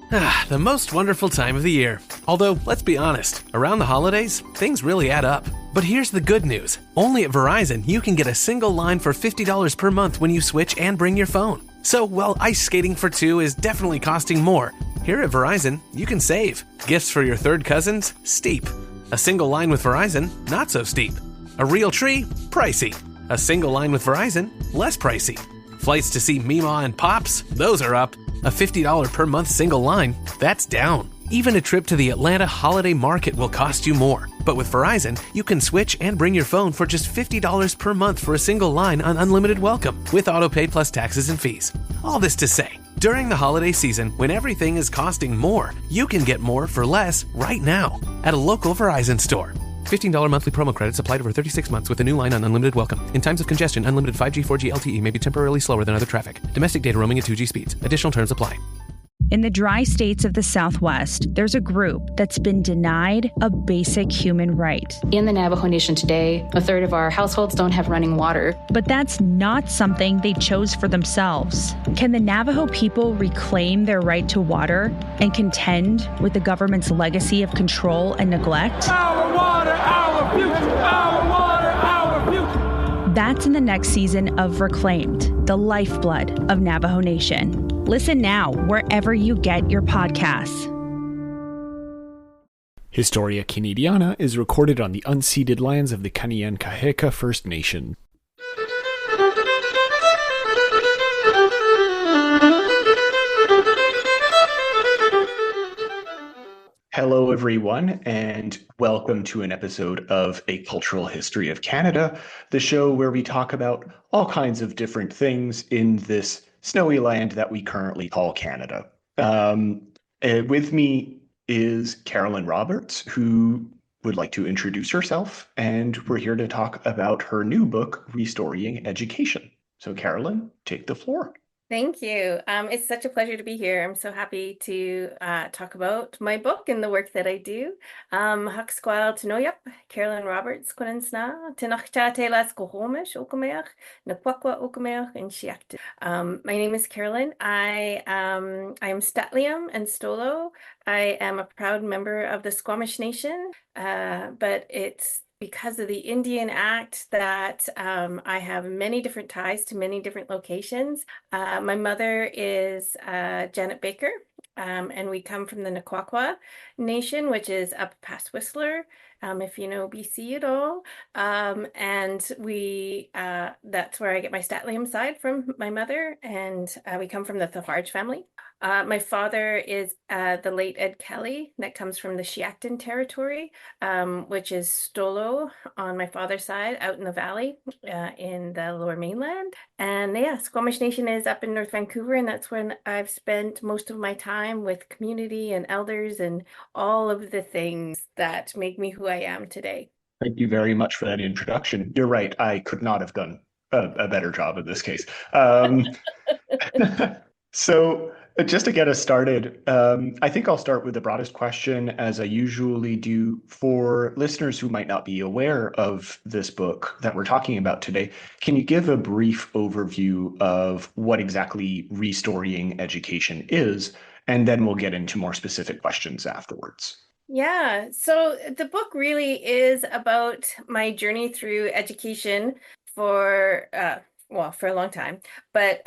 The most wonderful time of the year. Although, let's be honest, around the holidays, things really add up. But here's the good news. Only at Verizon, you can get a single line for $50 per month when you switch and bring your phone. So while ice skating for two is definitely costing more, here at Verizon, you can save. Gifts for your third cousins? Steep. A single line with Verizon? Not so steep. A real tree? Pricey. A single line with Verizon? Less pricey. Flights to see Mima and Pops? Those are up. A $50 per month single line? That's down. Even a trip to the Atlanta Holiday Market will cost you more. But with Verizon, you can switch and bring your phone for just $50 per month for a single line on unlimited welcome, with autopay plus taxes and fees. All this to say, during the holiday season, when everything is costing more, you can get more for less right now at a local Verizon store. $15 monthly promo credits applied over 36 months with a new line on unlimited welcome. In times of congestion, unlimited 5G, 4G LTE may be temporarily slower than other traffic. Domestic data roaming at 2G speeds. Additional terms apply. In the dry states of the Southwest, there's a group that's been denied a basic human right. In the Navajo Nation today, a third of our households don't have running water. But that's not something they chose for themselves. Can the Navajo people reclaim their right to water and contend with the government's legacy of control and neglect? Our water, our future, our water, our future. That's in the next season of Reclaimed, the lifeblood of Navajo Nation. Listen now wherever you get your podcasts. Historia Canadiana is recorded on the unceded lands of the Kanien'kehá:ka First Nation. Hello, everyone, and welcome to an episode of A Cultural History of Canada, the show where we talk about all kinds of different things in this snowy land that we currently call Canada. With me is Carolyn Roberts, who would like to introduce herself, and we're here to talk about her new book, Restoring Education. So, Carolyn, take the floor. Thank you. It's such a pleasure to be here. I'm so happy to talk about my book and the work that I do. Haksqual Tinoyap, Carolyn Roberts, Quinansna, Tinachcha Telas Kohomish, Okameach, Nakwakwa Okameach, and Shiakta. My name is Carolyn. I am Statliam and Stolo. I am a proud member of the Squamish Nation, but it's because of the Indian Act that I have many different ties to many different locations. My mother is Janet Baker, and we come from the Nakwakwa Nation, which is up past Whistler, if you know BC at all. And that's where I get my Statliam side from my mother, and we come from the Thafarge family. My father is the late Ed Kelly, that comes from the Shiakton territory, which is Stolo on my father's side, out in the valley in the Lower Mainland. And yeah, Squamish Nation is up in North Vancouver, and that's when I've spent most of my time with community and elders and all of the things that make me who I am today. Thank you very much for that introduction. You're right, I could not have done a better job in this case. So, just to get us started, I think I'll start with the broadest question, as I usually do. For listeners who might not be aware of this book that we're talking about today, can you give a brief overview of what exactly restoring education is? And then we'll get into more specific questions afterwards. Yeah, so the book really is about my journey through education for a long time, but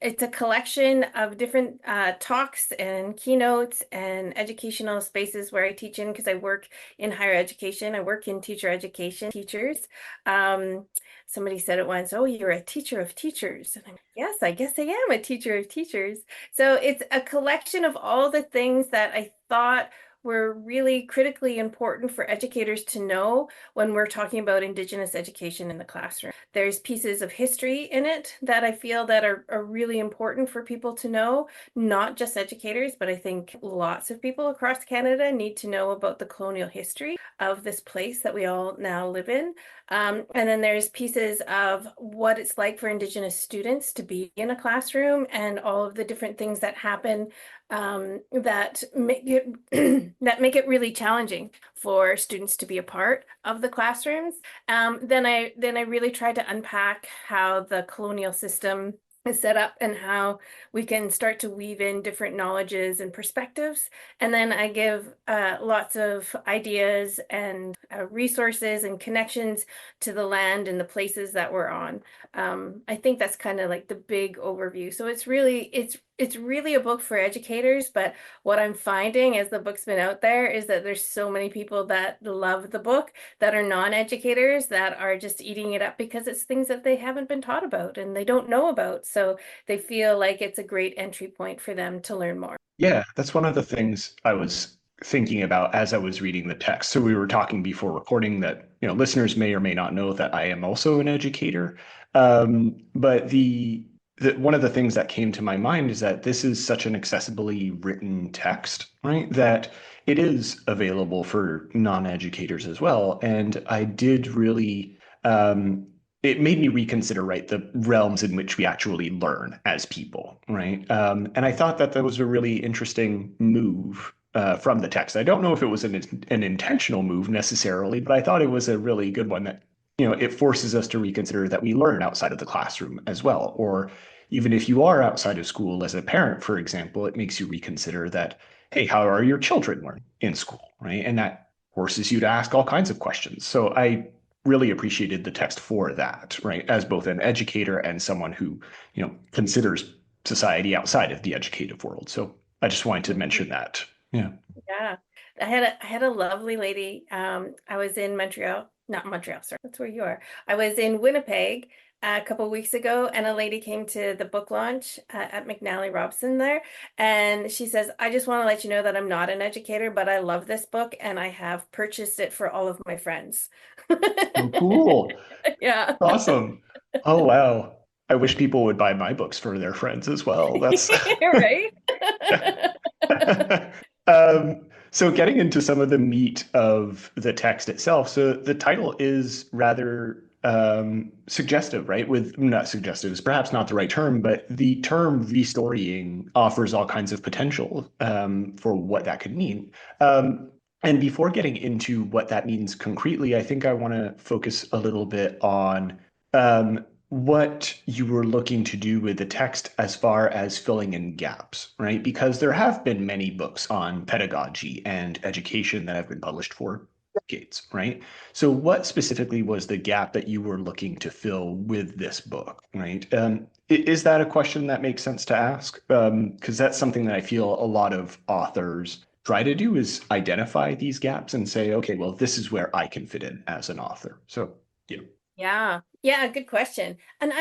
it's a collection of different talks and keynotes and educational spaces where I teach in, because I work in higher education. I work in teacher education, teachers. Somebody said it once, "Oh, you're a teacher of teachers." And I'm like, yes, I guess I am a teacher of teachers. So it's a collection of all the things that I thought were really critically important for educators to know when we're talking about Indigenous education in the classroom. There's pieces of history in it that I feel that are really important for people to know, not just educators, but I think lots of people across Canada need to know about the colonial history of this place that we all now live in. And then there's pieces of what it's like for Indigenous students to be in a classroom and all of the different things that happen that make it really challenging for students to be a part of the classrooms. Then I really tried to unpack how the colonial system is set up and how we can start to weave in different knowledges and perspectives. And then I give lots of ideas and resources and connections to the land and the places that we're on. I think that's kind of like the big overview. So it's really a book for educators, but what I'm finding as the book's been out there is that there's so many people that love the book that are non-educators that are just eating it up because it's things that they haven't been taught about and they don't know about. So they feel like it's a great entry point for them to learn more. Yeah, that's one of the things I was thinking about as I was reading the text. So we were talking before recording that, listeners may or may not know that I am also an educator. But one of the things that came to my mind is that this is such an accessibly written text, right? That it is available for non-educators as well. And I did really, it made me reconsider, right, the realms in which we actually learn as people, right? And I thought that was a really interesting move from the text. I don't know if it was an intentional move necessarily, but I thought it was a really good one that, it forces us to reconsider that we learn outside of the classroom as well. Or even if you are outside of school as a parent, for example, it makes you reconsider that, hey, how are your children learning in school, right? And that forces you to ask all kinds of questions. So I really appreciated the text for that, right? As both an educator and someone who, considers society outside of the educative world. So I just wanted to mention that. Yeah. Yeah. I had a lovely lady. I was in Montreal, not Montreal, sorry, that's where you are. I was in Winnipeg a couple of weeks ago, and a lady came to the book launch at McNally Robson there, and she says, "I just want to let you know that I'm not an educator, but I love this book, and I have purchased it for all of my friends." Oh, cool. Yeah. Awesome. Oh, wow. I wish people would buy my books for their friends as well. That's Right? So getting into some of the meat of the text itself. So the title is rather suggestive, right? With not suggestive is perhaps not the right term, but the term restorying offers all kinds of potential for what that could mean. And before getting into what that means concretely, I think I want to focus a little bit on what you were looking to do with the text as far as filling in gaps, right? Because there have been many books on pedagogy and education that have been published for decades, right? So what specifically was the gap that you were looking to fill with this book, right? Is that a question that makes sense to ask? Because that's something that I feel a lot of authors try to do is identify these gaps and say, okay, well, this is where I can fit in as an author. So, yeah. Yeah, good question. And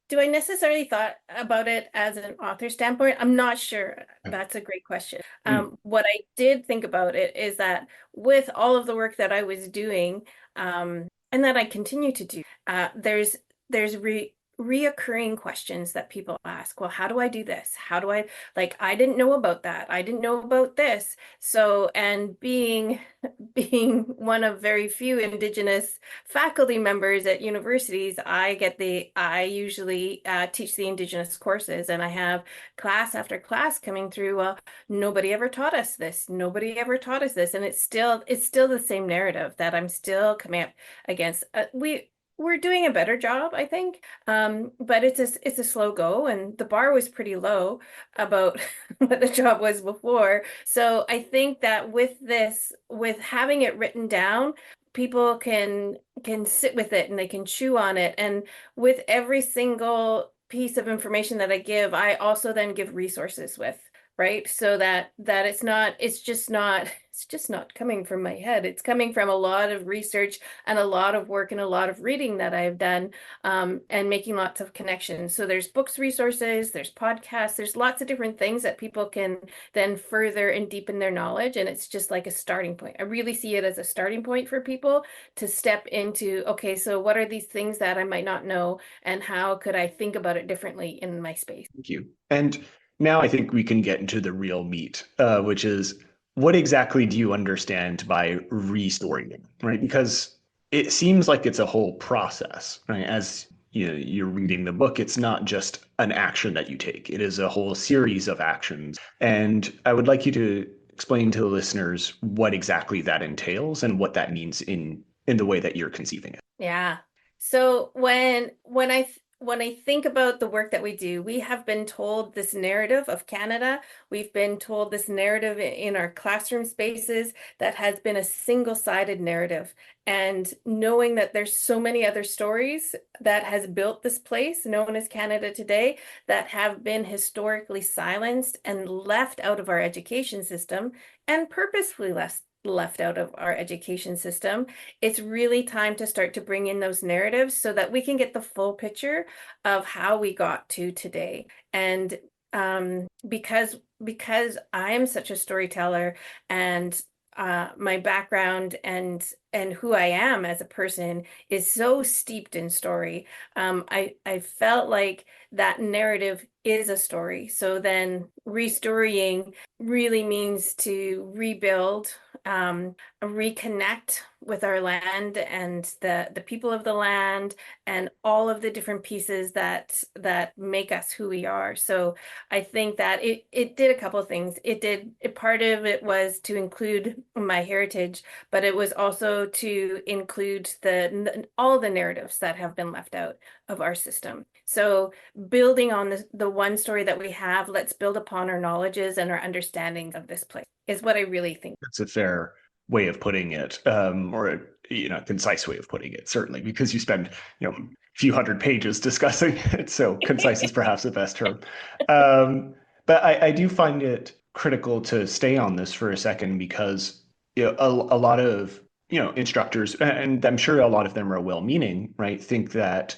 do I necessarily thought about it as an author standpoint? I'm not sure. That's a great question. What I did think about it is that with all of the work that I was doing, and that I continue to do, there's reoccurring questions that people ask. Well, how do I do this? How do I didn't know about that. I didn't know about this. So, and being one of very few Indigenous faculty members at universities, I usually teach the Indigenous courses, and I have class after class coming through. Well, nobody ever taught us this. Nobody ever taught us this, and it's still the same narrative that I'm still coming up against. We're doing a better job, I think, but it's a slow go, and the bar was pretty low about what the job was before. So I think that with having it written down, people can sit with it and they can chew on it. And with every single piece of information that I give, I also then give resources with, right? So that it's just not coming from my head. It's coming from a lot of research and a lot of work and a lot of reading that I've done, and making lots of connections. So there's books, resources, there's podcasts, there's lots of different things that people can then further and deepen their knowledge. And it's just like a starting point. I really see it as a starting point for people to step into, okay, so what are these things that I might not know, and how could I think about it differently in my space? Thank you. And now I think we can get into the real meat, which is what exactly do you understand by restoring, right? Because it seems like it's a whole process, right? As you're reading the book, it's not just an action that you take. It is a whole series of actions. And I would like you to explain to the listeners what exactly that entails and what that means in the way that you're conceiving it. Yeah. So when when I think about the work that we do, we have been told this narrative of Canada. We've been told this narrative in our classroom spaces that has been a single-sided narrative. And knowing that there's so many other stories that has built this place known as Canada today that have been historically silenced and left out of our education system and purposefully left out of our education system, it's really time to start to bring in those narratives so that we can get the full picture of how we got to today. And because I am such a storyteller and my background and who I am as a person is so steeped in story, I felt like that narrative is a story. So then restorying really means to rebuild, reconnect with our land and the people of the land and all of the different pieces that make us who we are. So I think that it did a couple of things. Part of it was to include my heritage, but it was also to include all the narratives that have been left out of our system. So building on the one story that we have, let's build upon our knowledges and our understandings of this place is what I really think. That's a fair way of putting it, or a concise way of putting it, certainly, because you spend a few hundred pages discussing it. So concise is perhaps the best term. But I do find it critical to stay on this for a second because a lot of instructors, and I'm sure a lot of them are well-meaning, right, think that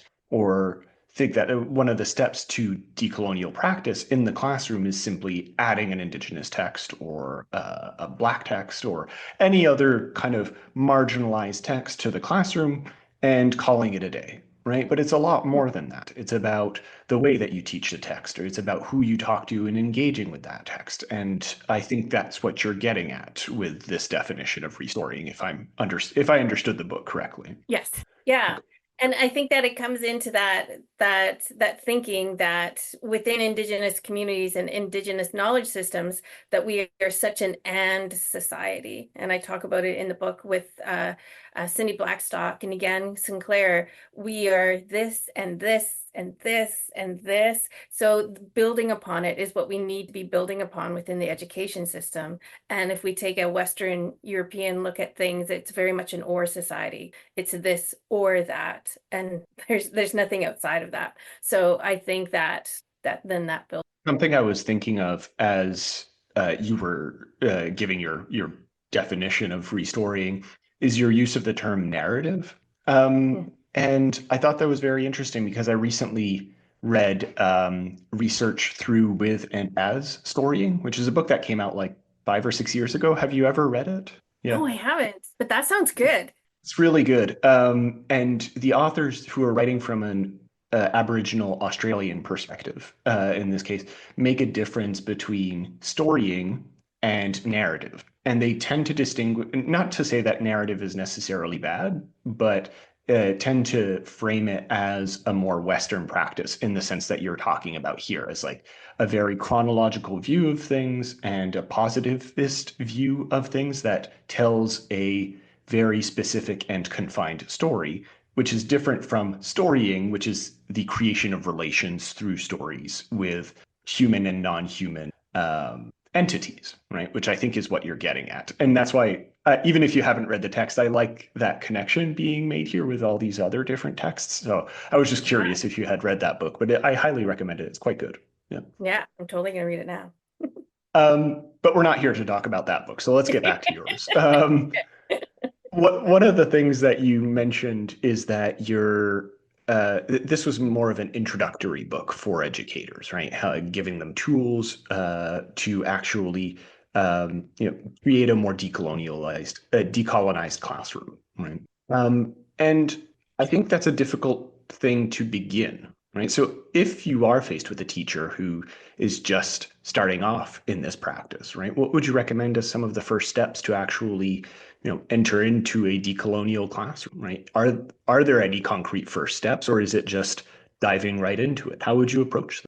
one of the steps to decolonial practice in the classroom is simply adding an Indigenous text or a Black text or any other kind of marginalized text to the classroom and calling it a day, right? But it's a lot more than that. It's about the way that you teach the text, or it's about who you talk to and engaging with that text. And I think that's what you're getting at with this definition of restoring, if I understood the book correctly. Yes. Yeah. And I think that it comes into that thinking that within Indigenous communities and Indigenous knowledge systems, that we are such an and society. And I talk about it in the book with Cindy Blackstock and again Sinclair. We are this and this and this and this. So building upon it is what we need to be building upon within the education system. And if we take a Western European look at things, it's very much an or society. It's this or that. And there's nothing outside of that. So I think that builds. Something I was thinking of as you were giving your definition of restoring is your use of the term narrative. And I thought that was very interesting because I recently read Research Through, With, and As Storying, which is a book that came out like 5 or 6 years ago. Have you ever read it? Yeah. No, I haven't, but that sounds good. It's really good. And the authors who are writing from an Aboriginal Australian perspective, in this case, make a difference between storying and narrative. And they tend to distinguish, not to say that narrative is necessarily bad, but tend to frame it as a more Western practice in the sense that you're talking about here, as like a very chronological view of things and a positivist view of things that tells a very specific and confined story, which is different from storying, which is the creation of relations through stories with human and non-human entities, right? Which I think is what you're getting at. And that's why, even if you haven't read the text, I like that connection being made here with all these other different texts. So I was just curious if you had read that book, but I highly recommend it. It's quite good. Yeah, I'm totally going to read it now. But we're not here to talk about that book. So let's get back to yours. One of the things that you mentioned is that this was more of an introductory book for educators, right? Giving them tools to actually create a more decolonized classroom, right? And I think that's a difficult thing to begin, right? So if you are faced with a teacher who is just starting off in this practice, right, what would you recommend as some of the first steps to actually enter into a decolonial classroom, right? Are there any concrete first steps, or is it just diving right into it? How would you approach them?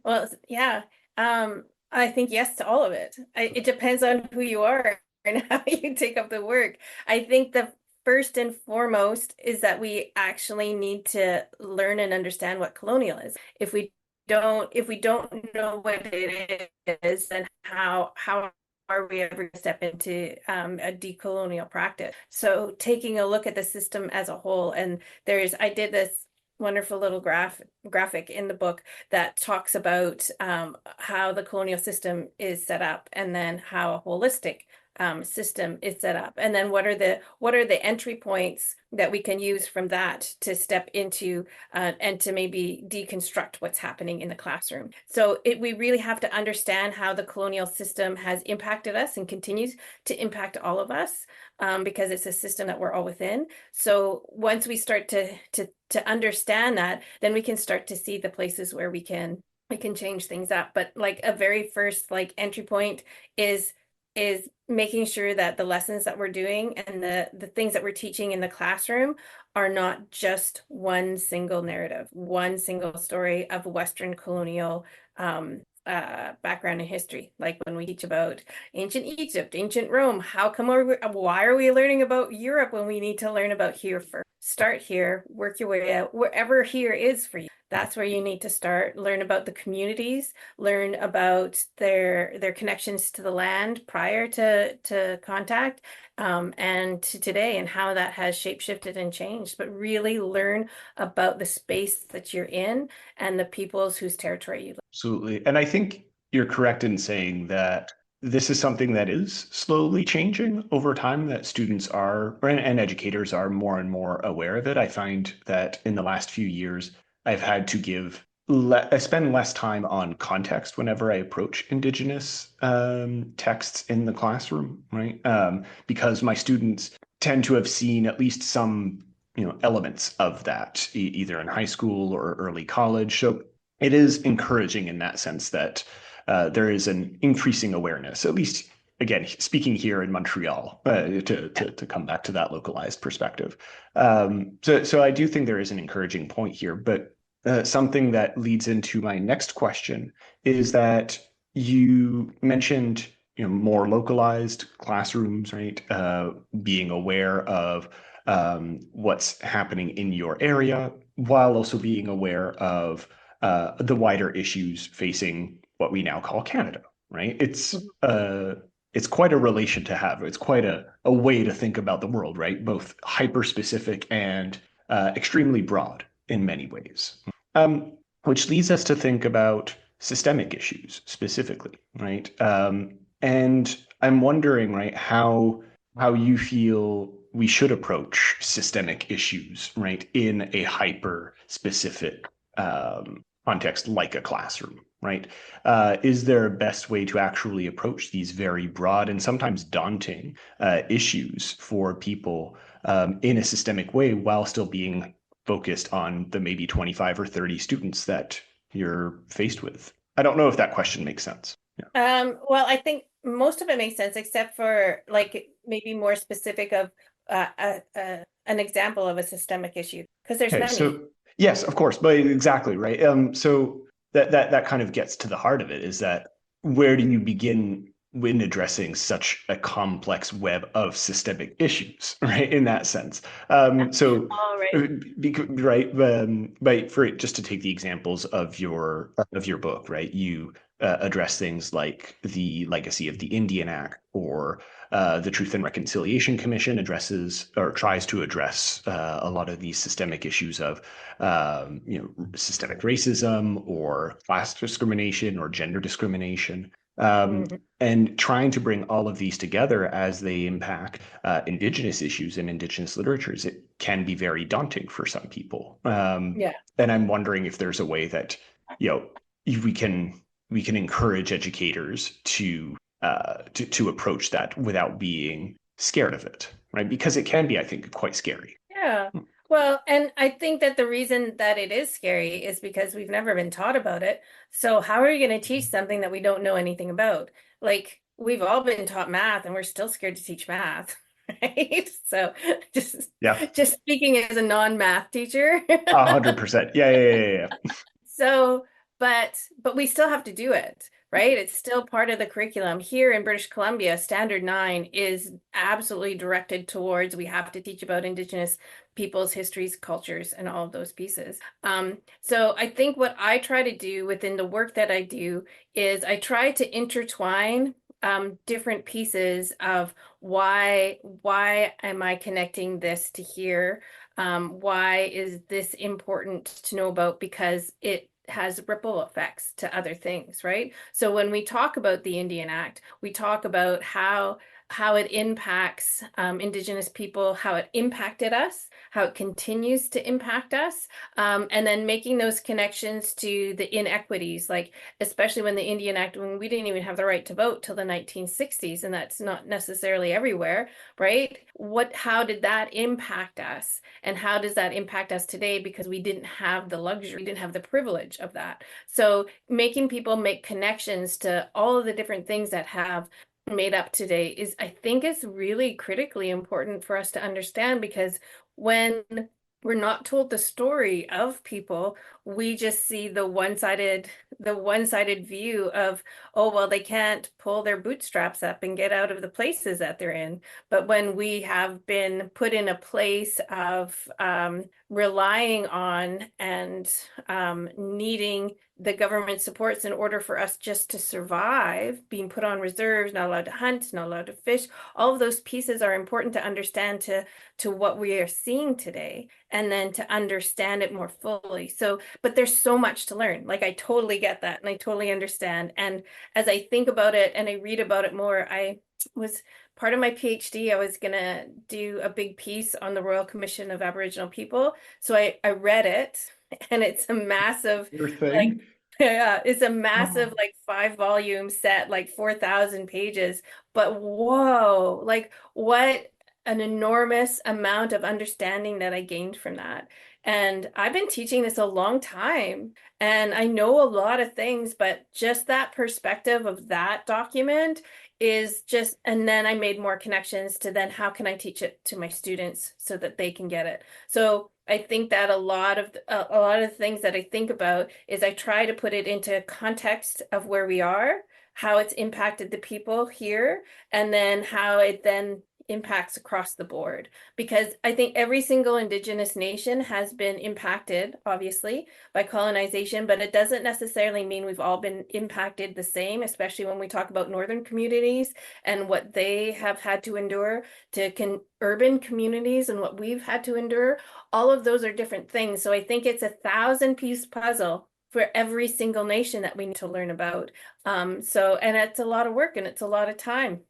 Well, yeah, I think yes to all of it. It depends on who you are and how you take up the work. I think the first and foremost is that we actually need to learn and understand what colonial is. If we don't know what it is, then how are we ever going to step into a decolonial practice? So taking a look at the system as a whole, and I did this wonderful little graphic in the book that talks about how the colonial system is set up, and then how a holistic system is set up, and then what are the entry points that we can use from that to step into and to maybe deconstruct what's happening in the classroom. So we really have to understand how the colonial system has impacted us and continues to impact all of us, because it's a system that we're all within. So once we start to understand that, then we can start to see the places where we can change things up. But like a very first entry point is making sure that the lessons that we're doing and the things that we're teaching in the classroom are not just one single narrative, one single story of Western colonial background and history. Like when we teach about ancient Egypt, ancient Rome, why are we learning about Europe when we need to learn about here first? Start here, work your way out, wherever here is for you. That's where you need to start. Learn about the communities, learn about their connections to the land prior to contact, and to today, and how that has shapeshifted and changed. But really learn about the space that you're in and the peoples whose territory you live. Absolutely. And I think you're correct in saying that this is something that is slowly changing over time, that students are, and educators are more and more aware of it. I find that in the last few years, I've had to I spend less time on context whenever I approach Indigenous texts in the classroom, right? Because my students tend to have seen at least some, elements of that, either in high school or early college. So it is encouraging in that sense that there is an increasing awareness, at least, again, speaking here in Montreal, to come back to that localized perspective. So I do think there is an encouraging point here, but something that leads into my next question is that you mentioned, more localized classrooms, right? Being aware of what's happening in your area, while also being aware of the wider issues facing what we now call Canada, right? It's quite a relation to have. It's quite a way to think about the world, right? Both hyper specific and extremely broad in many ways. Which leads us to think about systemic issues specifically, right? And I'm wondering, right, how you feel we should approach systemic issues, right, in a hyper specific context like a classroom, right? Is there a best way to actually approach these very broad and sometimes daunting issues for people in a systemic way, while still being focused on the maybe 25 or 30 students that you're faced with? I don't know if that question makes sense. Yeah. Well, I think most of it makes sense, except for maybe more specific of an example of a systemic issue, because there's many. So yes, of course, but exactly right. So that kind of gets to the heart of it, is that where do you begin when addressing such a complex web of systemic issues, right? In that sense. So, right. But just to take the examples of your book, right? You address things like the legacy of the Indian Act, or the Truth and Reconciliation Commission addresses or tries to address a lot of these systemic issues of systemic racism or class discrimination or gender discrimination. And trying to bring all of these together as they impact Indigenous issues and Indigenous literatures, it can be very daunting for some people. And I'm wondering if there's a way that we can encourage educators to approach that without being scared of it, right? Because it can be, I think, quite scary. Yeah. Well, and I think that the reason that it is scary is because we've never been taught about it. So how are you going to teach something that we don't know anything about? Like, we've all been taught math and we're still scared to teach math, right? So just speaking as a non-math teacher. 100%. Yeah. So, but we still have to do it. right? It's still part of the curriculum. Here in British Columbia, Standard 9 is absolutely directed towards we have to teach about Indigenous people's histories, cultures, and all of those pieces. So I think what I try to do within the work that I do is I try to intertwine different pieces of why am I connecting this to here? Why is this important to know about? Because it has ripple effects to other things, right? So when we talk about the Indian Act, we talk about how it impacts Indigenous people, how it impacted us, how it continues to impact us, and then making those connections to the inequities, like especially when the Indian Act, when we didn't even have the right to vote till the 1960s, and that's not necessarily everywhere, right? How did that impact us? And how does that impact us today? Because we didn't have the luxury, we didn't have the privilege of that. So making people make connections to all of the different things that have made up today is, I think, is really critically important for us to understand, because when we're not told the story of people, we just see the one-sided view of, oh, well, they can't pull their bootstraps up and get out of the places that they're in. But when we have been put in a place of relying on and needing the government supports in order for us just to survive, being put on reserves, not allowed to hunt, not allowed to fish, all of those pieces are important to understand to what we are seeing today, and then to understand it more fully. So, but there's so much to learn. Like, I totally get that, and I totally understand. And as I think about it and I read about it more, I was part of my PhD, I was gonna do a big piece on the Royal Commission of Aboriginal People. So I read it, and it's a massive, Your like, thing. yeah, it's a massive, like, 5 volume set, like 4,000 pages. But whoa, like, what an enormous amount of understanding that I gained from that. And I've been teaching this a long time, and I know a lot of things, but just that perspective of that document is just, and then I made more connections to then how can I teach it to my students so that they can get it. So I think that a lot of the things that I think about is I try to put it into context of where we are, how it's impacted the people here, and then how it then impacts across the board. Because I think every single Indigenous nation has been impacted, obviously, by colonization, but it doesn't necessarily mean we've all been impacted the same, especially when we talk about northern communities and what they have had to endure to urban communities and what we've had to endure. All of those are different things. So I think it's a 1,000-piece puzzle for every single nation that we need to learn about. And it's a lot of work and it's a lot of time.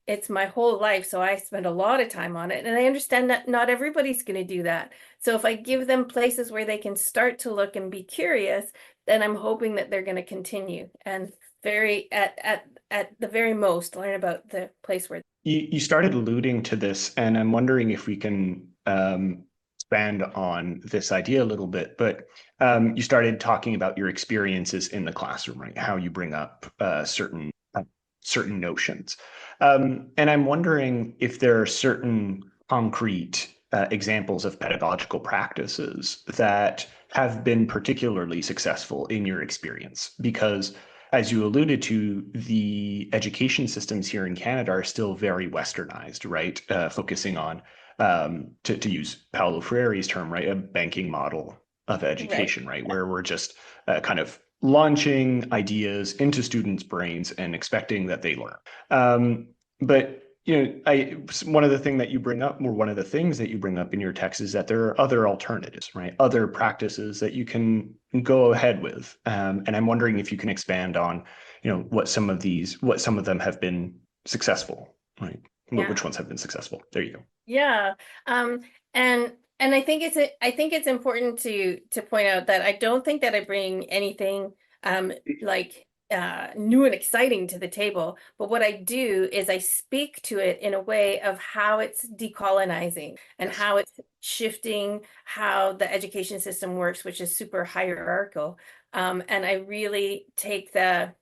It's my whole life, so I spend a lot of time on it. And I understand that not everybody's going to do that. So if I give them places where they can start to look and be curious, then I'm hoping that they're going to continue and at the very most learn about the place where You started alluding to this, and I'm wondering if we can expand on this idea a little bit. But you started talking about your experiences in the classroom, right? How you bring up certain notions. And I'm wondering if there are certain concrete examples of pedagogical practices that have been particularly successful in your experience. Because as you alluded to, the education systems here in Canada are still very westernized, right? Focusing on, to use Paulo Freire's term, right, a banking model of education, right? Where we're just kind of launching ideas into students' brains and expecting that they learn. But one of the things that you bring up, or one of the things that you bring up in your text, is that there are other alternatives, right? Other practices that you can go ahead with. And I'm wondering if you can expand on, what some of them have been successful, right? Yeah. Which ones have been successful? There you go. Yeah. And I think it's important to point out that I don't think that I bring anything new and exciting to the table, but what I do is I speak to it in a way of how it's decolonizing and how it's shifting how the education system works, which is super hierarchical. And I really take the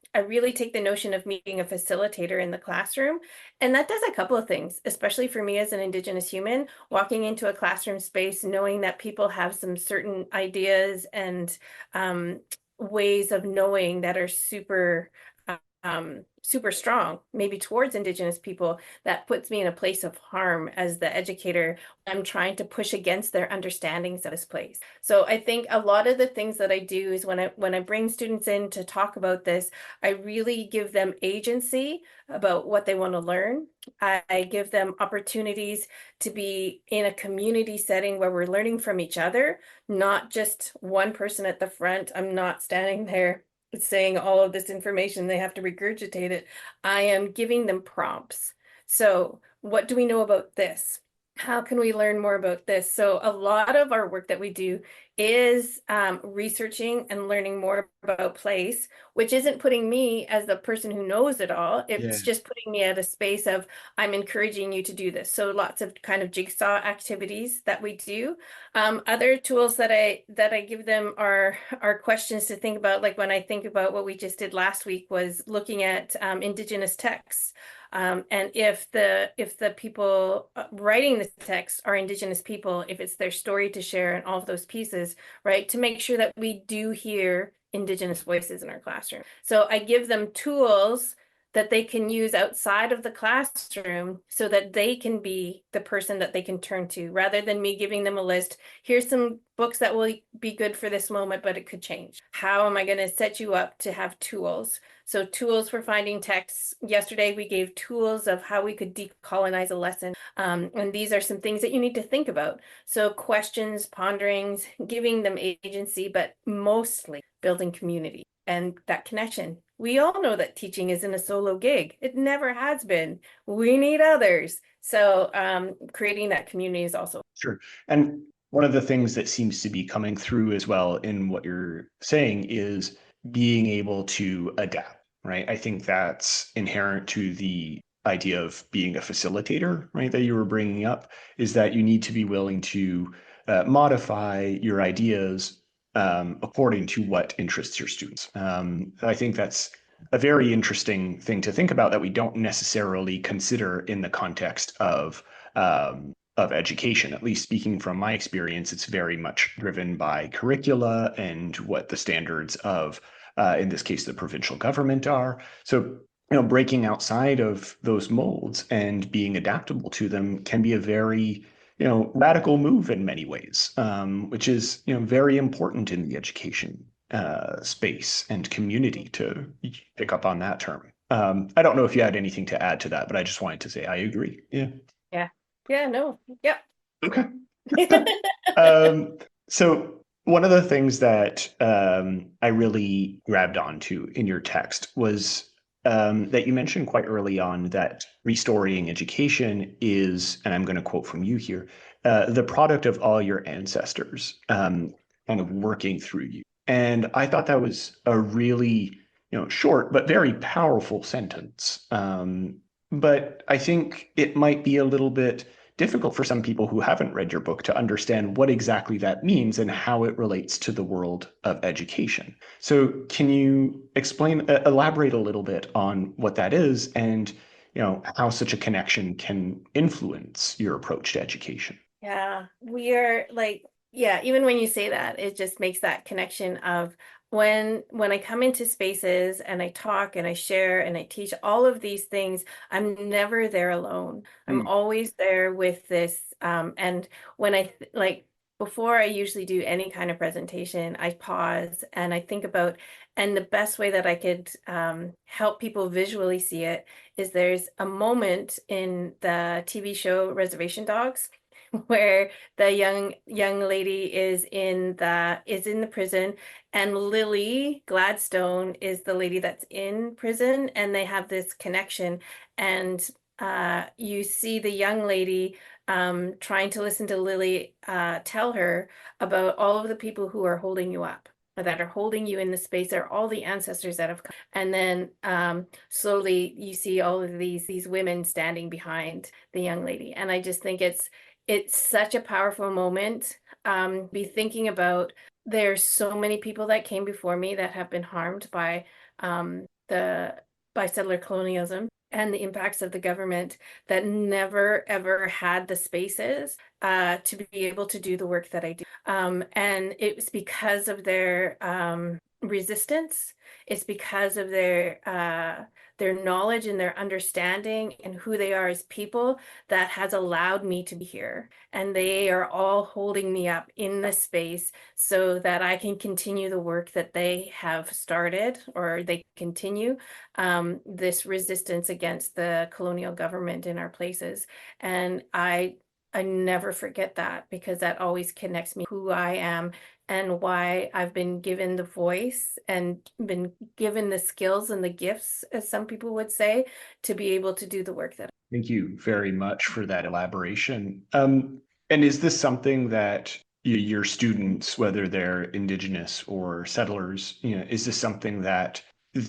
notion of me being a facilitator in the classroom. And that does a couple of things, especially for me as an Indigenous human, walking into a classroom space, knowing that people have some certain ideas and ways of knowing that are super strong, maybe towards Indigenous people, that puts me in a place of harm as the educator. I'm trying to push against their understandings of this place. So I think a lot of the things that I do is when I bring students in to talk about this, I really give them agency about what they want to learn. I give them opportunities to be in a community setting where we're learning from each other, not just one person at the front. I'm not standing there saying all of this information, they have to regurgitate it. I am giving them prompts. So, what do we know about this? How can we learn more about this? So, a lot of our work that we do is researching and learning more about place, which isn't putting me as the person who knows it all. Yeah. It's just putting me at a space of I'm encouraging you to do this. So, lots of kind of jigsaw activities that we do. Other tools that I give them are questions to think about. Like when I think about what we just did last week was looking at Indigenous texts. And if the people writing the text are Indigenous people, if it's their story to share and all of those pieces, right, to make sure that we do hear Indigenous voices in our classroom. So I give them tools that they can use outside of the classroom so that they can be the person that they can turn to, rather than me giving them a list. Here's some books that will be good for this moment, but it could change. How am I going to set you up to have tools? So tools for finding texts. Yesterday, we gave tools of how we could decolonize a lesson. And these are some things that you need to think about. So questions, ponderings, giving them agency, but mostly building community and that connection. We all know that teaching isn't a solo gig. It never has been. We need others. So creating that community is also. Sure. And one of the things that seems to be coming through as well in what you're saying is being able to adapt, right? I think that's inherent to the idea of being a facilitator, right? That you were bringing up, is that you need to be willing to modify your ideas according to what interests your students. I think that's a very interesting thing to think about that we don't necessarily consider in the context of education. At least speaking from my experience, it's very much driven by curricula and what the standards of, in this case, the provincial government are. So, breaking outside of those molds and being adaptable to them can be a very, radical move in many ways, which is, very important in the education space and community, to pick up on that term. I don't know if you had anything to add to that, but I just wanted to say I agree. Yeah. Yeah, no. Yep. Okay. So one of the things that I really grabbed onto in your text was that you mentioned quite early on that restoring education is, and I'm going to quote from you here, the product of all your ancestors kind of working through you. And I thought that was a really, short but very powerful sentence. But I think it might be a little bit difficult for some people who haven't read your book to understand what exactly that means and how it relates to the world of education. So can you elaborate a little bit on what that is and, how such a connection can influence your approach to education? Yeah, we are like, yeah, even when you say that, it just makes that connection of when I come into spaces and I talk and I share and I teach all of these things, I'm never there alone. I'm always there with this. And when like before I usually do any kind of presentation, I pause and I think about, and the best way that I could help people visually see it is there's a moment in the TV show Reservation Dogs where the young lady is in the prison, and Lily Gladstone is the lady that's in prison, and they have this connection. And you see the young lady trying to listen to Lily tell her about all of the people who are holding you up, that are holding you in the space. They're all the ancestors that have come. And then slowly you see all of these women standing behind the young lady. And I just think it's such a powerful moment. Be thinking about, there's so many people that came before me that have been harmed by settler colonialism and the impacts of the government, that never ever had the spaces to be able to do the work that I do. And it was because of their resistance, it's because of their knowledge and their understanding and who they are as people that has allowed me to be here. And they are all holding me up in this space so that I can continue the work that they have started, or they continue this resistance against the colonial government in our places. And I never forget that, because that always connects me who I am and why I've been given the voice and been given the skills and the gifts, as some people would say, to be able to do the work that. Thank you very much for that elaboration. And is this something that your students, whether they're Indigenous or settlers, is this something that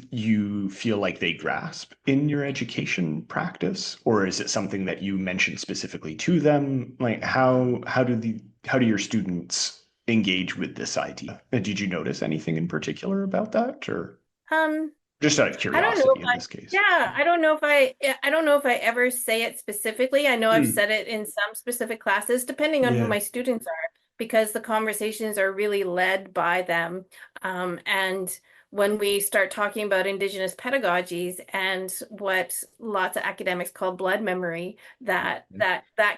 you feel like they grasp in your education practice, or is it something that you mention specifically to them? Like how do your students engage with this idea? And did you notice anything in particular about that, or Um, just out of I don't know curiosity if in this case? I don't know if I don't know if I ever say it specifically. I know I've Hmm. said it in some specific classes, depending on who Yeah. my students are, because the conversations are really led by them. And when we start talking about Indigenous pedagogies and what lots of academics call blood memory, that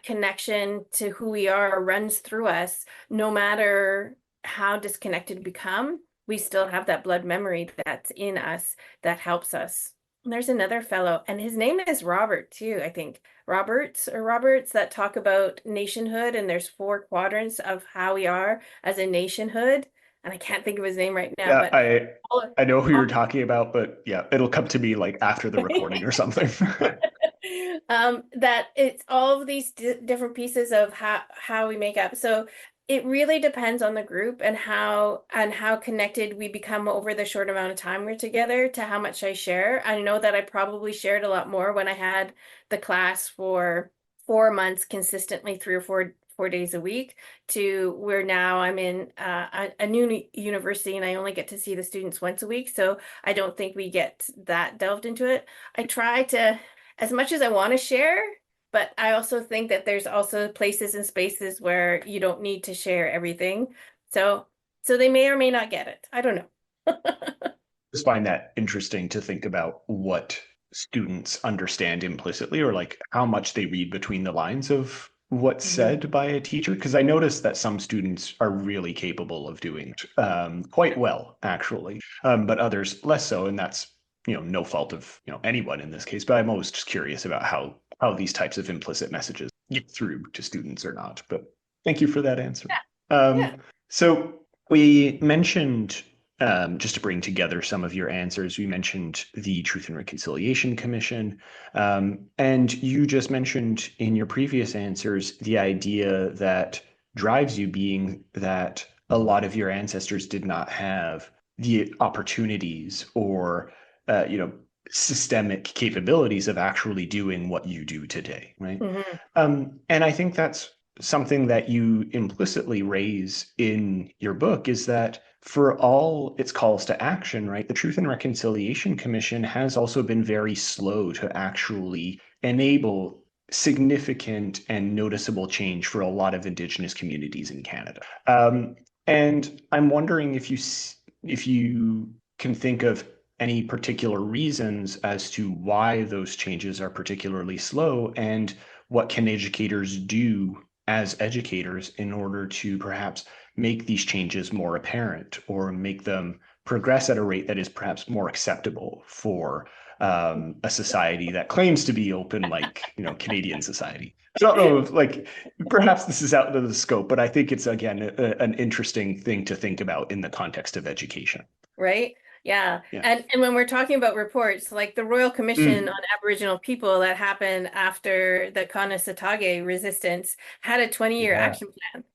connection to who we are runs through us, no matter how disconnected we become, we still have that blood memory that's in us that helps us. And there's another fellow, and his name is Robert too, I think. Roberts, that talk about nationhood, and there's 4 quadrants of how we are as a nationhood. And I can't think of his name right now, Yeah, but all, I know who all you're talking about, but yeah, it'll come to me like after the recording or something. that it's all of these different pieces of how we make up. So it really depends on the group and how connected we become over the short amount of time we're together, to how much I share. I know that I probably shared a lot more when I had the class for 4 months consistently, 3 or 4 days a week, to where now I'm in a new university and I only get to see the students once a week. So I don't think we get that delved into it. I try to, as much as I want to share, but I also think that there's also places and spaces where you don't need to share everything. So they may or may not get it. I don't know. Just find that interesting to think about what students understand implicitly, or like how much they read between the lines of what's said by a teacher. Because I noticed that some students are really capable of doing it quite well, actually, but others less so. And that's, no fault of, anyone in this case. But I'm always just curious about how these types of implicit messages get through to students or not. But thank you for that answer. Yeah. So we mentioned, just to bring together some of your answers, we mentioned the Truth and Reconciliation Commission, and you just mentioned in your previous answers the idea that drives you being that a lot of your ancestors did not have the opportunities or, systemic capabilities of actually doing what you do today, right? And I think that's something that you implicitly raise in your book, is that for all its calls to action, right, the Truth and Reconciliation Commission has also been very slow to actually enable significant and noticeable change for a lot of Indigenous communities in Canada. And I'm wondering if you can think of any particular reasons as to why those changes are particularly slow, and what can educators do as educators in order to perhaps make these changes more apparent, or make them progress at a rate that is perhaps more acceptable for a society that claims to be open, like, Canadian society. I don't know if, like, perhaps this is out of the scope, but I think it's, again, an interesting thing to think about in the context of education. Right? Yeah. Yeah. And when we're talking about reports, like the Royal Commission on Aboriginal People that happened after the Kanesatake resistance had a 20-year Yeah. action plan.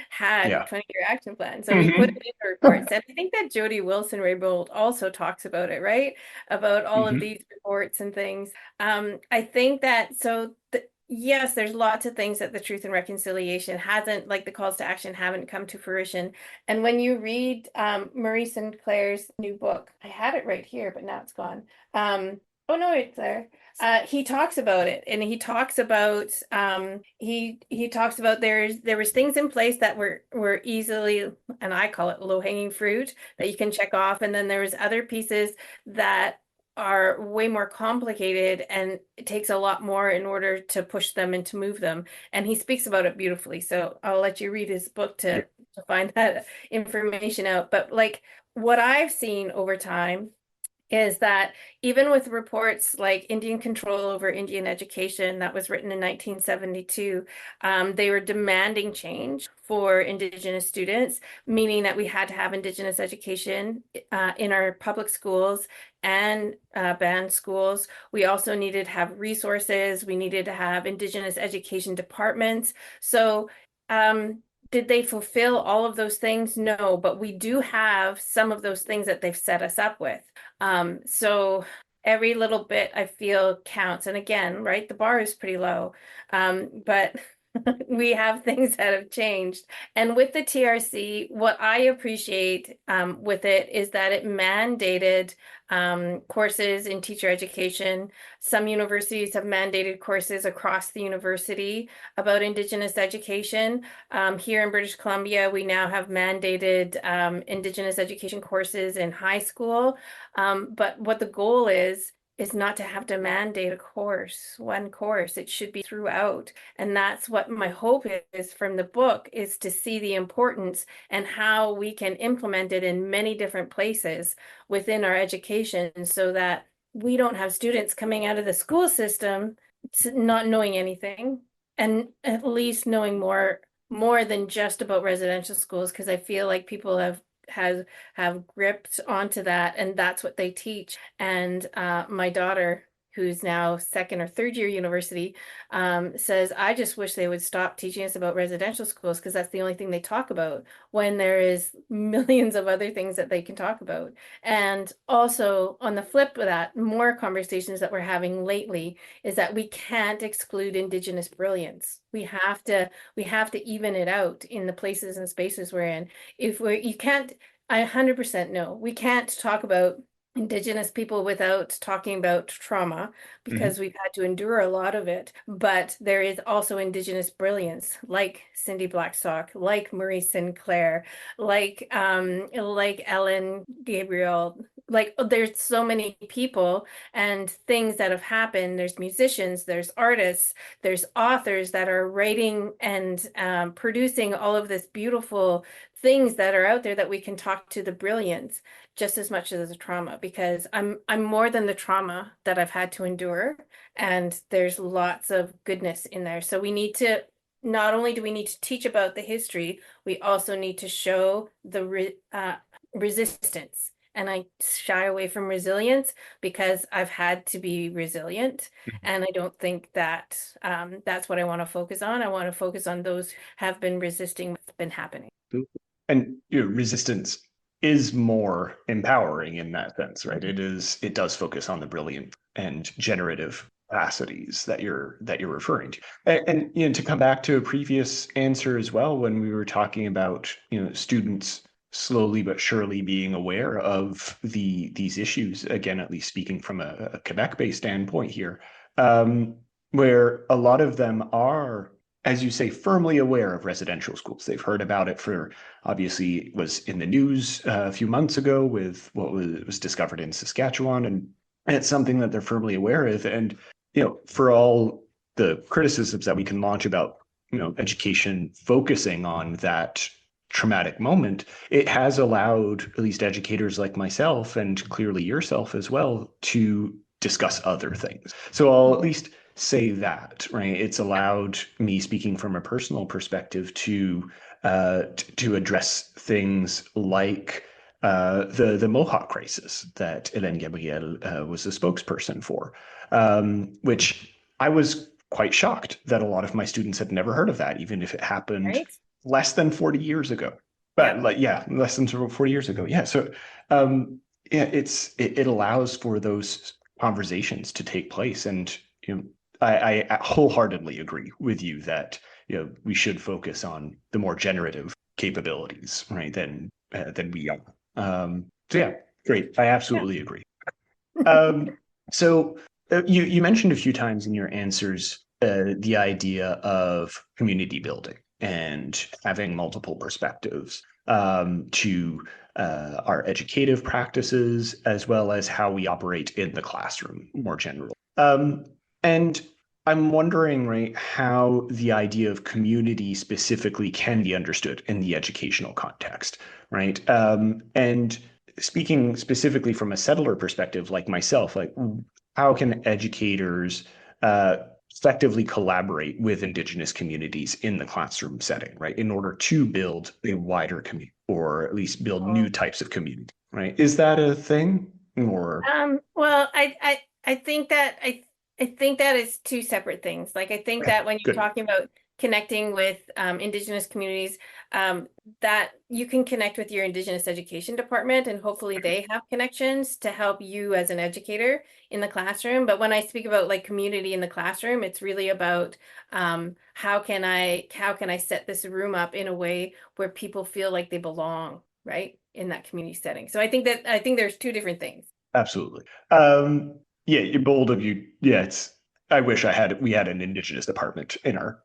Had a Yeah. 20-year action plan. So we put it in the reports. And I think that Jody Wilson-Raybould also talks about it, right? About all of these reports and things. I think that yes, there's lots of things that the Truth and Reconciliation hasn't, like the calls to action, haven't come to fruition. And when you read Marie Sinclair's new book, I had it right here, but now it's gone. Oh no, it's there. He talks about it, and he talks about there was things in place that were easily, and I call it low-hanging fruit, that you can check off, and then there was other pieces that are way more complicated, and it takes a lot more in order to push them and to move them. And he speaks about it beautifully. So I'll let you read his book Yeah. to find that information out. But like what I've seen over time is that even with reports like Indian control over Indian education that was written in 1972, they were demanding change for Indigenous students, meaning that we had to have Indigenous education in our public schools and band schools. We also needed to have resources. We needed to have Indigenous education departments. So, did they fulfill all of those things? No, but we do have some of those things that they've set us up with. So every little bit I feel counts. And again, right, the bar is pretty low. But we have things that have changed. And with the TRC, what I appreciate with it is that it mandated courses in teacher education. Some universities have mandated courses across the university about Indigenous education. Here in British Columbia, we now have mandated Indigenous education courses in high school. But what the goal is not to have to mandate one course. It should be throughout. And that's what my hope is from the book, is to see the importance and how we can implement it in many different places within our education so that we don't have students coming out of the school system not knowing anything, and at least knowing more than just about residential schools, because I feel like people have gripped onto that, and that's what they teach. And my daughter, who's now second or third year university, says, I just wish they would stop teaching us about residential schools, because that's the only thing they talk about, when there is millions of other things that they can talk about. And also on the flip of that, more conversations that we're having lately is that we can't exclude Indigenous brilliance. We have to even it out in the places and spaces we're in. You can't, I 100% know, we can't talk about Indigenous people without talking about trauma, because we've had to endure a lot of it. But there is also Indigenous brilliance, like Cindy Blackstock, like Marie Sinclair, like Ellen Gabriel. Like there's so many people and things that have happened. There's musicians, there's artists, there's authors that are writing and producing all of this beautiful things that are out there, that we can talk to the brilliance just as much as the trauma, because I'm more than the trauma that I've had to endure, and there's lots of goodness in there. So we need to, not only do we need to teach about the history, we also need to show the resistance. And I shy away from resilience because I've had to be resilient, and I don't think that that's what I want to focus on. I want to focus on those who have been resisting what's been happening. And resistance is more empowering in that sense, right? It does focus on the brilliant and generative capacities that you're referring to. And to come back to a previous answer as well, when we were talking about students slowly but surely being aware of these issues, again, at least speaking from a Quebec-based standpoint here, where a lot of them are, as you say, firmly aware of residential schools. They've heard about it obviously, it was in the news a few months ago with what was discovered in Saskatchewan, and it's something that they're firmly aware of. And, for all the criticisms that we can launch about, education focusing on that traumatic moment, it has allowed at least educators like myself, and clearly yourself as well, to discuss other things. So I'll at least say that, right? It's allowed me, speaking from a personal perspective, to address things like the Mohawk crisis that Hélène Gabriel was a spokesperson for, which I was quite shocked that a lot of my students had never heard of that, even if it happened Right? less than 40 years ago. But less than 40 years ago. Yeah. So it allows for those conversations to take place. And I wholeheartedly agree with you that we should focus on the more generative capabilities, right, than we are. So yeah, great. I absolutely agree. So you mentioned a few times in your answers the idea of community building and having multiple perspectives to our educative practices as well as how we operate in the classroom more generally. And I'm wondering, right, how the idea of community specifically can be understood in the educational context, right? And speaking specifically from a settler perspective, like myself, like how can educators uh, effectively collaborate with Indigenous communities in the classroom setting, right, in order to build a wider community or at least build new types of community, right? Is that a thing or? Well, I think that I think that is two separate things. Like I think Okay, that when you're good. talking about connecting with Indigenous communities, that you can connect with your Indigenous education department, and hopefully they have connections to help you as an educator in the classroom. But when I speak about like community in the classroom, it's really about how can I set this room up in a way where people feel like they belong, right, in that community setting. So I think there's two different things. Absolutely. Yeah, you're bold of you. Yeah, I wish we had an Indigenous department in our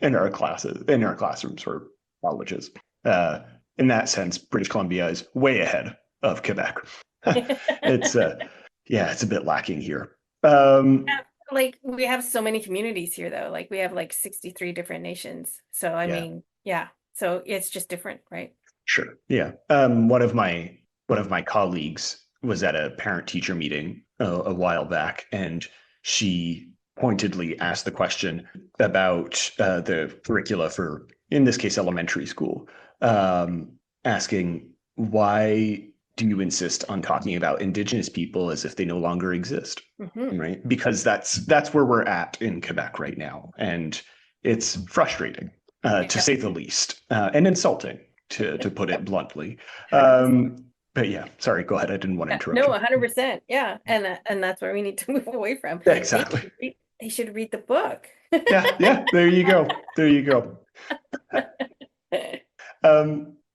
in our classrooms or colleges. Uh, in that sense, British Columbia is way ahead of Quebec. It's yeah, it's a bit lacking here. Like we have so many communities here though. Like we have like 63 different nations. So I Yeah, mean, yeah. So it's just different, right? sure. Yeah. One of my colleagues was at a parent teacher meeting a while back, and she pointedly asked the question about the curricula for, in this case, elementary school, asking why do you insist on talking about Indigenous people as if they no longer exist, Hmm. right? Because that's where we're at in Quebec right now, and it's frustrating to Yep. say the least, and insulting to put it bluntly. 100%. But yeah, sorry, go ahead. I didn't want to Yeah. interrupt No, you. 100%. Yeah. And that's where we need to move away from. Yeah, exactly. They should read the book. Yeah, yeah. There you go. There you go.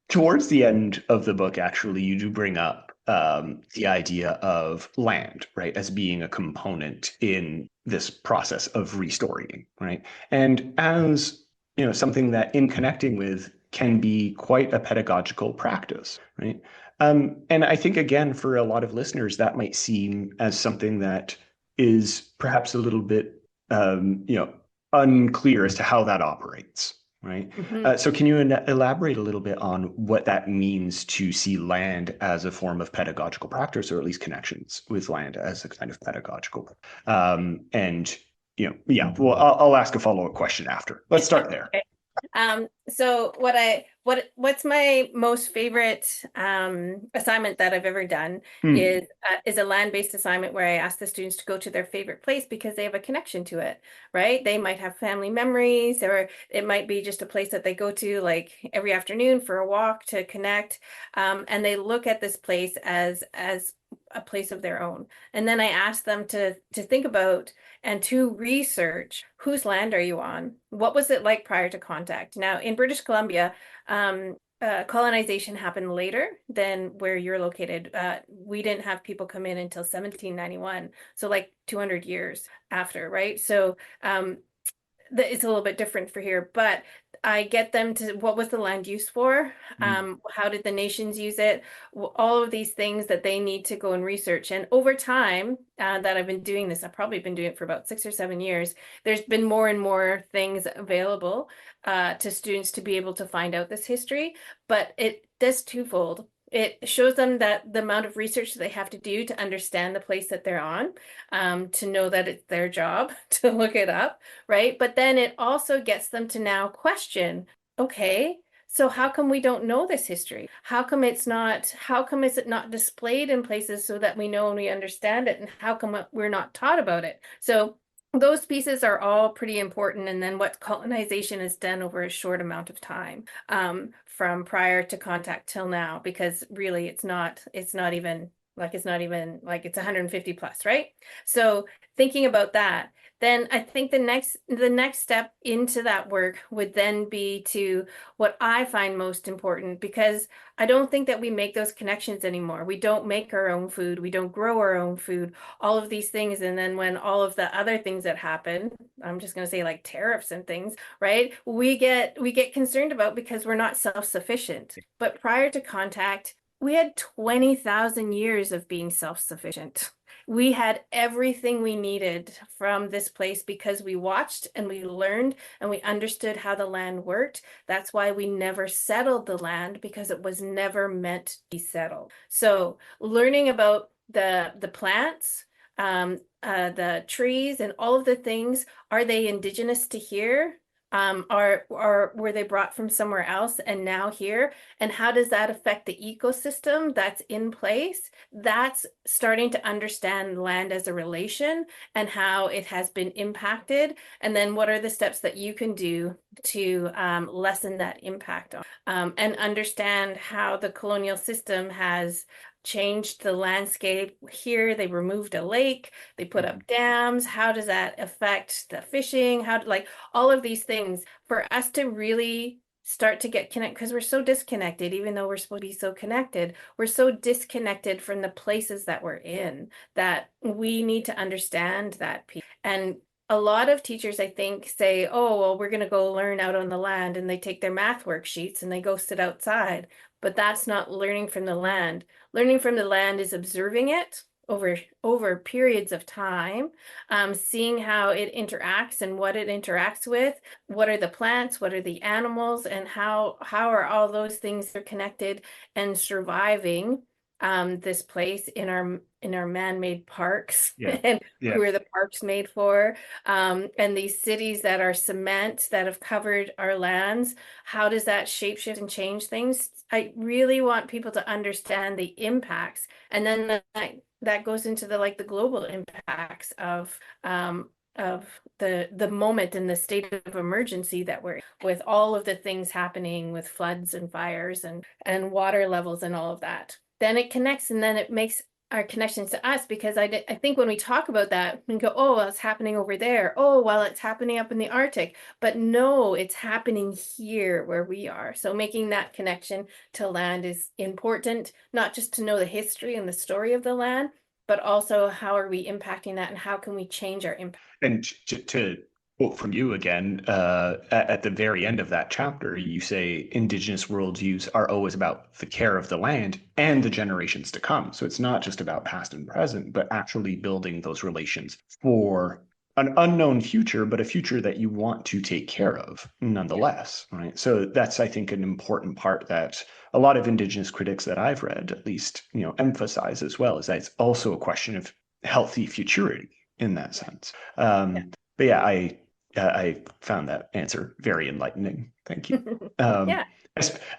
Towards the end of the book, actually, you do bring up the idea of land, right, as being a component in this process of restoring, right? And as something that in connecting with can be quite a pedagogical practice, right? And I think again, for a lot of listeners, that might seem as something that is perhaps a little bit, unclear as to how that operates, right? Mhm. So can you elaborate a little bit on what that means to see land as a form of pedagogical practice, or at least connections with land as a kind of pedagogical? And yeah, well, I'll ask a follow-up question after. Let's start there. Okay. So what's my most favorite assignment that I've ever done Hmm. is a land-based assignment where I ask the students to go to their favorite place because they have a connection to it, right? They might have family memories, or it might be just a place that they go to like every afternoon for a walk to connect, and they look at this place as a place of their own. And then I ask them to think about and to research whose land are you on? What was it like prior to contact? Now, in British Columbia, colonization happened later than where you're located. We didn't have people come in until 1791, so like 200 years after, right? So it's a little bit different for here, but I get them to what was the land used for? How did the nations use it? All of these things that they need to go and research. And over time that I've been doing this, I've probably been doing it for about 6 or 7 years. There's been more and more things available to students to be able to find out this history, but it does twofold. It shows them that the amount of research that they have to do to understand the place that they're on, to know that it's their job to look it up, right? But then it also gets them to now question, okay, so how come we don't know this history? How come is it not displayed in places so that we know and we understand it? And how come we're not taught about it? So those pieces are all pretty important. And then what colonization has done over a short amount of time, from prior to contact till now, because really it's not even Like it's not even like it's 150 plus, right? So thinking about that, then I think the next step into that work would then be to what I find most important, because I don't think that we make those connections anymore. We don't make our own food, we don't grow our own food, all of these things. And then when all of the other things that happen, I'm just going to say like tariffs and things, right? We get concerned about because we're not self-sufficient. But prior to contact, we had 20,000 years of being self-sufficient. We had everything we needed from this place because we watched and we learned and we understood how the land worked. That's why we never settled the land, because it was never meant to be settled. So learning about the plants, the trees, and all of the things, are they indigenous to here? Or were they brought from somewhere else and now here? And how does that affect the ecosystem that's in place? That's starting to understand land as a relation and how it has been impacted. And then what are the steps that you can do to lessen that impact and understand how the colonial system has changed the landscape here. They removed a lake, they put up dams. How does that affect the fishing? How, like, all of these things for us to really start to get connected, because we're so disconnected. Even though we're supposed to be so connected, we're so disconnected from the places that we're in, that we need to understand that piece. And a lot of teachers, I think, say, oh, well, we're going to go learn out on the land, and they take their math worksheets and they go sit outside. But that's not learning from the land. Learning from the land is observing it over periods of time, seeing how it interacts and what it interacts with. What are the plants? What are the animals? And how are all those things connected and surviving this place in our man-made parks? Yeah. And Yeah. who are the parks made for? And these cities that are cement that have covered our lands, how does that shapeshift and change things? I really want people to understand the impacts, and then that goes into the global impacts of the moment and the state of emergency that we're in, with all of the things happening with floods and fires and water levels and all of that. Then it connects, and then it makes our connections to us, because I think when we talk about that, we go, oh, well, it's happening over there. Oh, well, it's happening up in the Arctic. But no, it's happening here where we are. So making that connection to land is important, not just to know the history and the story of the land, but also how are we impacting that and how can we change our impact. And to quote from you again, at the very end of that chapter, you say Indigenous worldviews are always about the care of the land and the generations to come. So it's not just about past and present, but actually building those relations for an unknown future, but a future that you want to take care of nonetheless, right? So that's, I think, an important part that a lot of Indigenous critics that I've read, at least, emphasize as well, is that it's also a question of healthy futurity in that sense. But yeah, I found that answer very enlightening. Thank you. Yeah.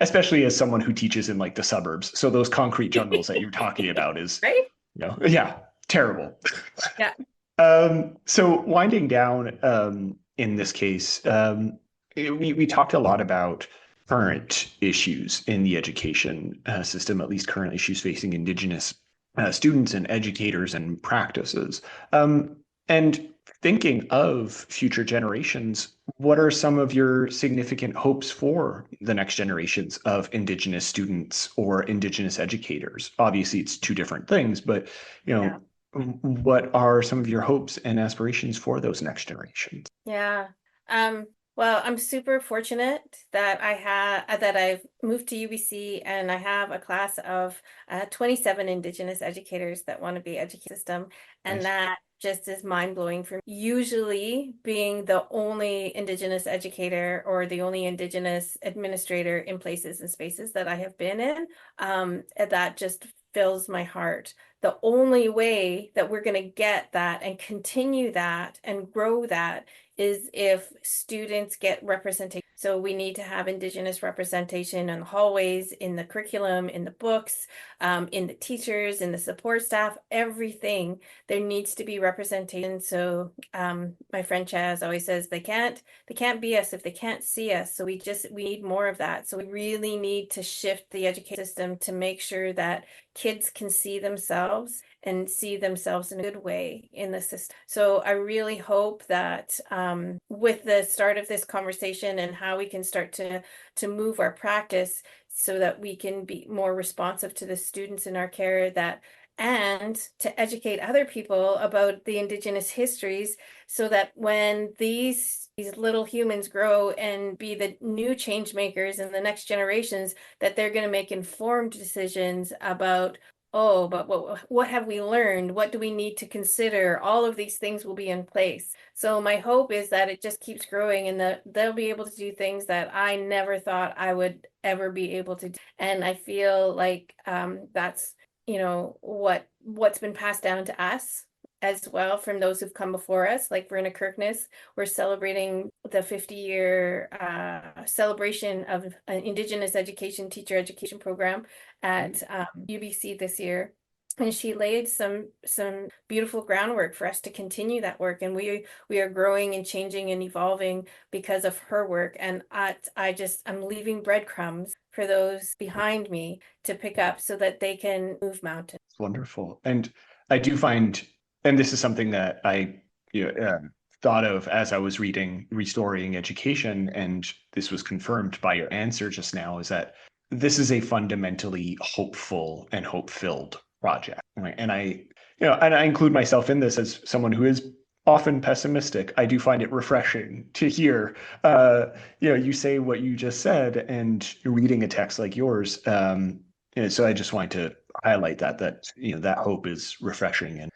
Especially as someone who teaches in like the suburbs. So those concrete jungles that you're talking about is, right? Yeah, terrible. Yeah. So winding down, in this case, we talked a lot about current issues in the education system, at least current issues facing Indigenous students and educators and practices. And thinking of future generations, what are some of your significant hopes for the next generations of Indigenous students or Indigenous educators? Obviously, it's two different things, but what are some of your hopes and aspirations for those next generations? Yeah. Well, I'm super fortunate that I've moved to UBC, and I have a class of 27 Indigenous educators that want to be educated system, and Nice. that just is mind-blowing for me. Usually being the only Indigenous educator or the only Indigenous administrator in places and spaces that I have been in, that just fills my heart, the only way that we're going to get that and continue that and grow that is if students get representation. So we need to have Indigenous representation in the hallways, in the curriculum, in the books, in the teachers, in the support staff, everything. There needs to be representation. So my friend Chaz always says they can't be us if they can't see us. So we need more of that. So we really need to shift the education system to make sure that kids can see themselves and see themselves in a good way in the system. So I really hope that with the start of this conversation and how we can start to move our practice so that we can be more responsive to the students in our care, and to educate other people about the Indigenous histories, so that when these little humans grow and be the new change makers in the next generations, that they're going to make informed decisions about, oh, but what have we learned? What do we need to consider? All of these things will be in place. So my hope is that it just keeps growing and that they'll be able to do things that I never thought I would ever be able to do. And I feel like that's what's been passed down to us as well from those who've come before us. Like Verna Kirkness, we're celebrating the 50-year celebration of an Indigenous teacher education program at UBC this year. And she laid some beautiful groundwork for us to continue that work. And we are growing and changing and evolving because of her work. And I'm leaving breadcrumbs for those behind me to pick up so that they can move mountains. Wonderful. And I do find, and this is something that I thought of as I was reading Restoring Education, and this was confirmed by your answer just now, is that this is a fundamentally hopeful and hope-filled project, right? And I include myself in this as someone who is often pessimistic. I do find it refreshing to hear, you say what you just said, and you're reading a text like yours. So I just wanted to highlight that hope is refreshing and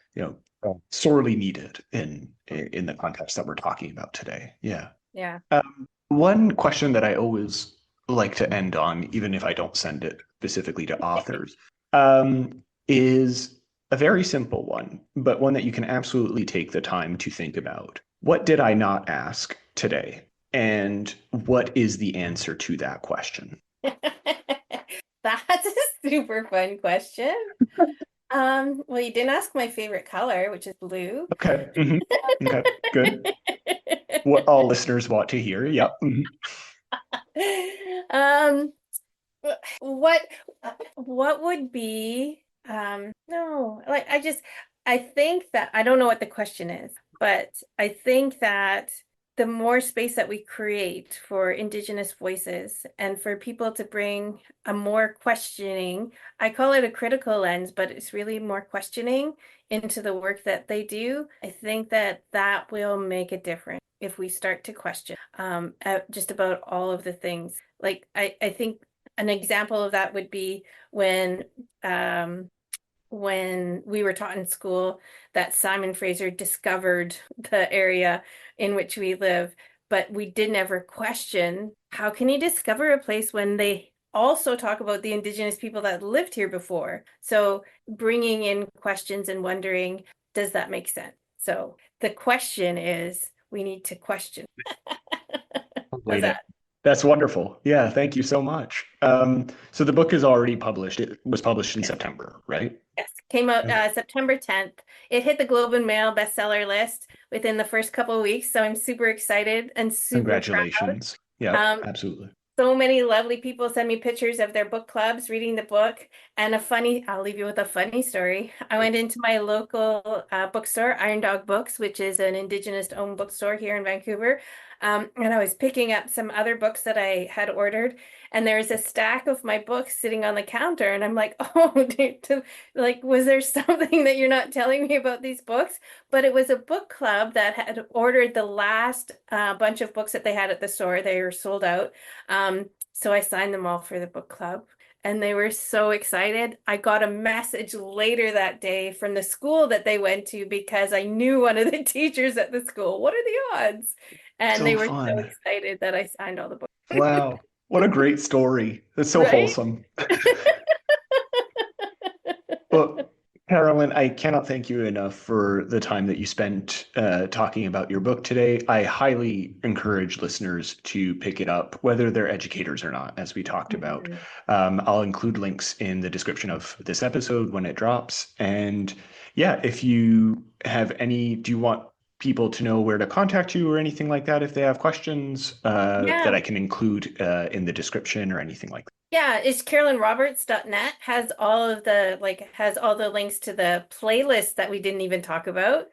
sorely needed in the context that we're talking about today. Yeah. Yeah. One question that I always like to end on, even if I don't send it specifically to authors, is a very simple one, but one that you can absolutely take the time to think about. What did I not ask today? And what is the answer to that question? That's a super fun question. Well, you didn't ask my favorite color, which is blue. Okay. Mm-hmm. Okay, good. What all listeners want to hear. Yep. Mm-hmm. What would be no, like I think that I don't know what the question is, but I think that the more space that we create for Indigenous voices and for people to bring a more questioning, I call it a critical lens, but it's really more questioning into the work that they do. I think that will make a difference if we start to question just about all of the things. Like I think an example of that would be when we were taught in school that Simon Fraser discovered the area in which we live, but we didn't ever question, how can he discover a place when they also talk about the Indigenous people that lived here before? So bringing in questions and wondering, does that make sense? So the question is, we need to question. That's wonderful. Yeah, thank you so much. So the book is already published. It was published in September, right? Yes, came out September 10th. It hit the Globe and Mail bestseller list within the first couple of weeks. So I'm super excited and super Congratulations. proud. Yeah, absolutely. So many lovely people send me pictures of their book clubs reading the book. And I'll leave you with a funny story. I went into my local bookstore, Iron Dog Books, which is an Indigenous-owned bookstore here in Vancouver. And I was picking up some other books that I had ordered, and there's a stack of my books sitting on the counter, and I'm like, oh, dude, like, was there something that you're not telling me about these books? But it was a book club that had ordered the last bunch of books that they had at the store. They were sold out. So I signed them all for the book club. And they were so excited. I got a message later that day from the school that they went to because I knew one of the teachers at the school. What are the odds? And they were so excited that I signed all the books. Wow. What a great story. That's so wholesome. Well, Carolyn, I cannot thank you enough for the time that you spent talking about your book today. I highly encourage listeners to pick it up, whether they're educators or not, as we talked about. I'll include links in the description of this episode when it drops. And yeah, if you have do you want people to know where to contact you or anything like that if they have questions that I can include in the description or anything like that? Yeah, it's carolynroberts.net has all the links to the playlist that we didn't even talk about.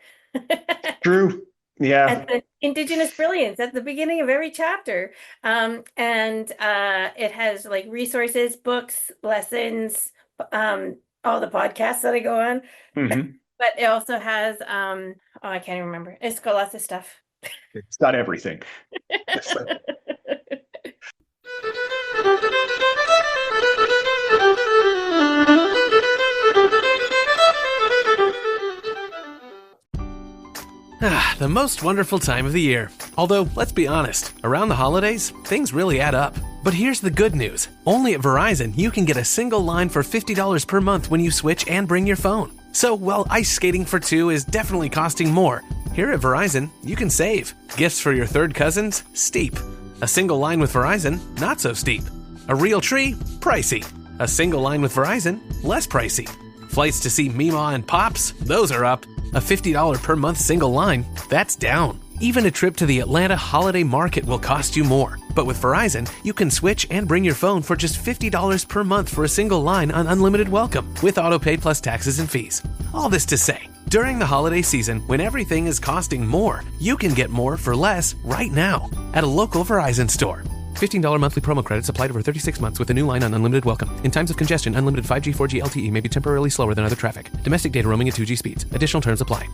True. Yeah. At the Indigenous Brilliance at the beginning of every chapter. And it has like resources, books, lessons, all the podcasts that I go on. Mm-hmm. But it also has I can't even remember. It's got lots of stuff. It's got everything. The most wonderful time of the year. Although, let's be honest, around the holidays, things really add up. But here's the good news. Only at Verizon, you can get a single line for $50 per month when you switch and bring your phone. So while ice skating for two is definitely costing more, here at Verizon, you can save. Gifts for your third cousins? Steep. A single line with Verizon? Not so steep. A real tree? Pricey. A single line with Verizon? Less pricey. Flights to see Mima and Pops? Those are up. A $50 per month single line? That's down. Even a trip to the Atlanta Holiday Market will cost you more. But with Verizon, you can switch and bring your phone for just $50 per month for a single line on unlimited welcome, with autopay plus taxes and fees. All this to say, during the holiday season, when everything is costing more, you can get more for less right now at a local Verizon store. $15 monthly promo credits applied over 36 months with a new line on unlimited welcome. In times of congestion, unlimited 5G, 4G LTE may be temporarily slower than other traffic. Domestic data roaming at 2G speeds. Additional terms apply.